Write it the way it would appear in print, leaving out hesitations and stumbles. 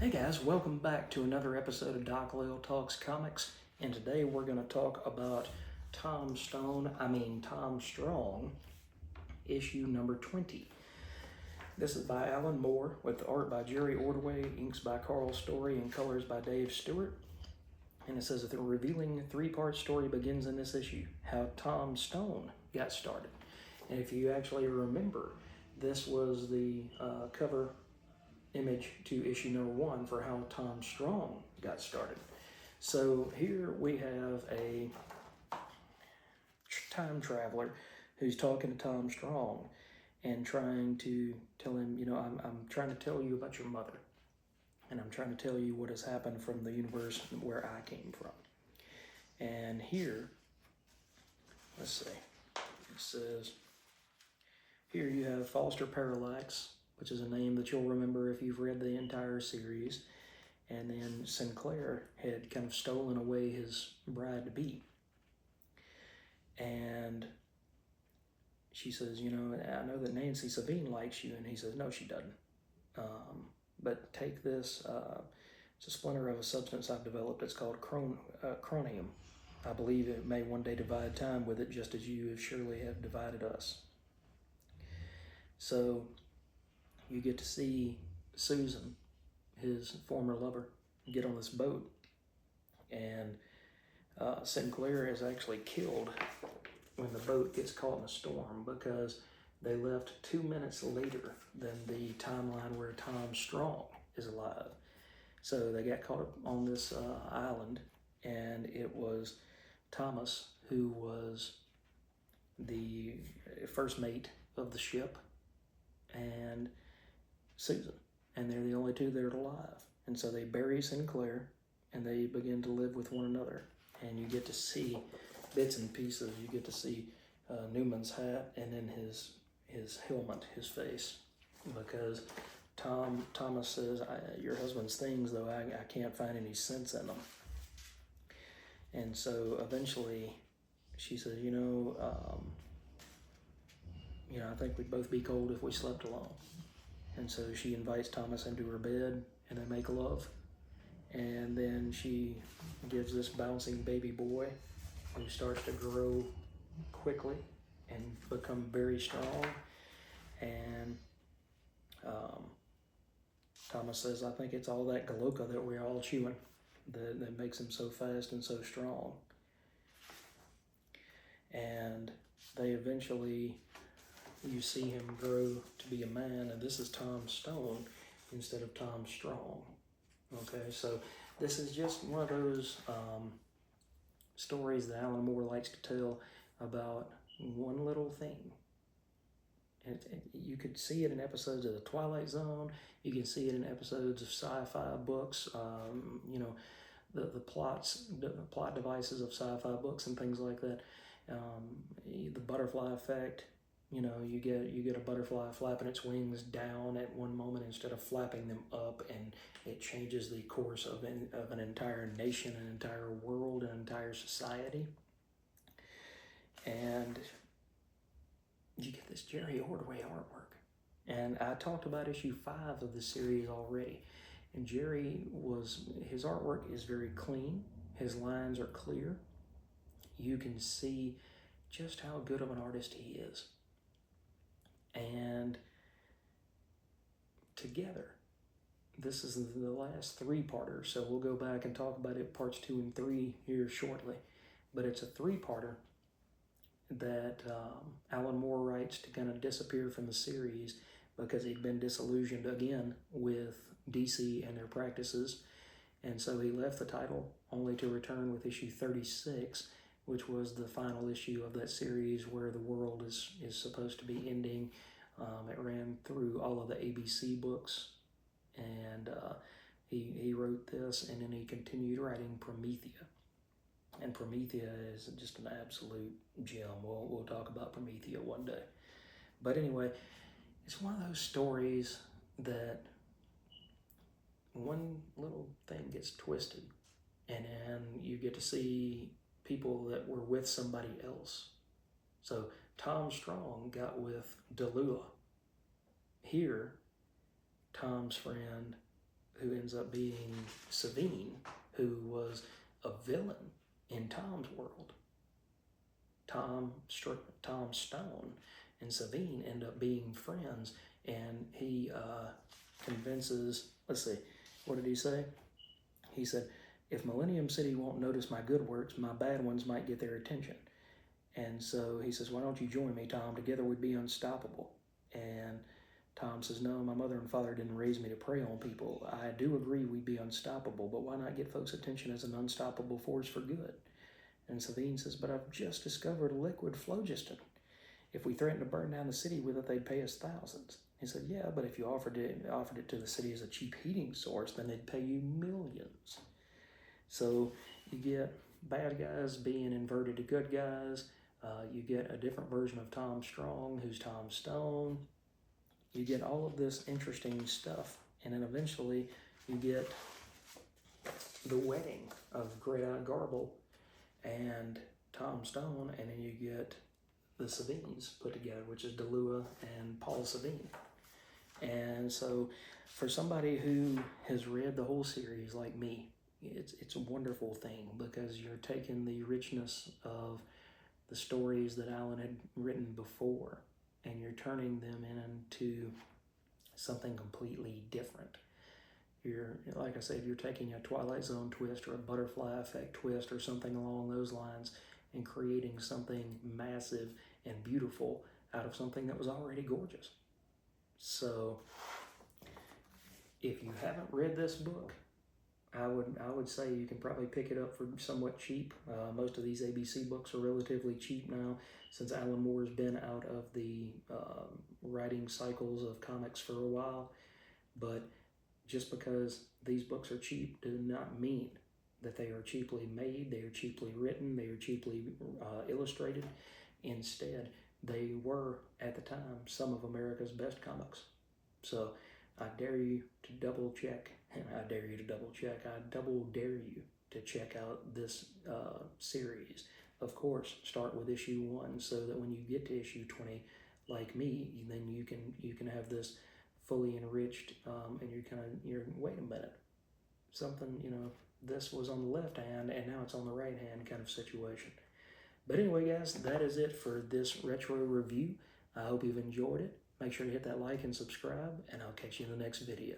Hey guys, welcome back to another episode of Doc Lil Talks Comics, and today we're going to talk about Tom Strong, issue number 20. This is by Alan Moore, with art by Jerry Ordway, inks by Carl Story, and colors by Dave Stewart. And it says that the revealing three-part story begins in this issue, how Tom Stone got started. And if you actually remember, this was the cover image to issue number 1 for how Tom Strong got started. So here we have a time traveler who's talking to Tom Strong and trying to tell him, I'm trying to tell you about your mother, and I'm trying to tell you what has happened from the universe where I came from. And here, let's see, it says, here you have Foster Parallax, which is a name that you'll remember if you've read the entire series. And then Sinclair had kind of stolen away his bride-to-be. And she says, I know that Nancy Sabine likes you. And he says, no, she doesn't. But take this, it's a splinter of a substance I've developed. It's called chromium. I believe it may one day divide time with it, just as you have surely have divided us. So you get to see Susan, his former lover, get on this boat, and Sinclair is actually killed when the boat gets caught in a storm because they left 2 minutes later than the timeline where Tom Strong is alive. So they got caught up on this island, and it was Thomas who was the first mate of the ship, and Susan, and they're the only two that are alive. And so they bury Sinclair, and they begin to live with one another. And you get to see bits and pieces. You get to see Newman's hat, and then his helmet, his face, because Thomas says, your husband's things, though I can't find any sense in them. And so eventually she says, I think we'd both be cold if we slept alone. And so she invites Thomas into her bed, and they make love. And then she gives this bouncing baby boy who starts to grow quickly and become very strong. And Thomas says, I think it's all that Galoka that we're all chewing that makes him so fast and so strong. And they eventually, you see him grow to be a man, and this is Tom Stone instead of Tom Strong. Okay, so this is just one of those stories that Alan Moore likes to tell about one little thing. And you could see it in episodes of The Twilight Zone. You can see it in episodes of sci-fi books. The plot devices of sci-fi books and things like that. The butterfly effect. You get a butterfly flapping its wings down at one moment instead of flapping them up, and it changes the course of an entire nation, an entire world, an entire society. And you get this Jerry Ordway artwork. And I talked about issue 5 of the series already. And his artwork is very clean. His lines are clear. You can see just how good of an artist he is. And together, this is the last 3-parter, so we'll go back and talk about it, parts 2 and 3 here shortly. But it's a 3-parter that Alan Moore writes to kind of disappear from the series because he'd been disillusioned again with DC and their practices. And so he left the title only to return with issue 36, which was the final issue of that series where the world is supposed to be ending. It ran through all of the ABC books, and he wrote this, and then he continued writing Promethea. And Promethea is just an absolute gem. We'll talk about Promethea one day. But anyway, it's one of those stories that one little thing gets twisted, and then you get to see people that were with somebody else. So Tom Strong got with Delua. Here, Tom's friend, who ends up being Savine, who was a villain in Tom's world. Tom Stone and Savine end up being friends, and he convinces, let's see, what did he say? He said, if Millennium City won't notice my good works, my bad ones might get their attention. And so he says, why don't you join me, Tom? Together we'd be unstoppable. And Tom says, no, my mother and father didn't raise me to prey on people. I do agree we'd be unstoppable, but why not get folks' attention as an unstoppable force for good? And Savine says, but I've just discovered liquid phlogiston. If we threatened to burn down the city with it, they'd pay us thousands. He said, yeah, but if you offered it to the city as a cheap heating source, then they'd pay you millions. So you get bad guys being inverted to good guys. You get a different version of Tom Strong, who's Tom Stone. You get all of this interesting stuff. And then eventually you get the wedding of Great Aunt Garble and Tom Stone, and then you get the Savines put together, which is Delua and Paul Savine. And so for somebody who has read the whole series like me, it's a wonderful thing, because you're taking the richness of the stories that Alan had written before, and you're turning them into something completely different. You're, like I said, you're taking a Twilight Zone twist or a Butterfly Effect twist or something along those lines, and creating something massive and beautiful out of something that was already gorgeous. So if you haven't read this book, I would say you can probably pick it up for somewhat cheap. Most of these ABC books are relatively cheap now, since Alan Moore's been out of the writing cycles of comics for a while. But just because these books are cheap does not mean that they are cheaply made, they are cheaply written, they are cheaply illustrated. Instead, they were, at the time, some of America's best comics. So I dare you to double check, and I dare you to double check, I double dare you to check out this series. Of course, start with issue 1, so that when you get to issue 20, like me, then you can have this fully enriched, and you're wait a minute, something, this was on the left hand and now it's on the right hand kind of situation. But anyway, guys, that is it for this retro review. I hope you've enjoyed it. Make sure to hit that like and subscribe, and I'll catch you in the next video.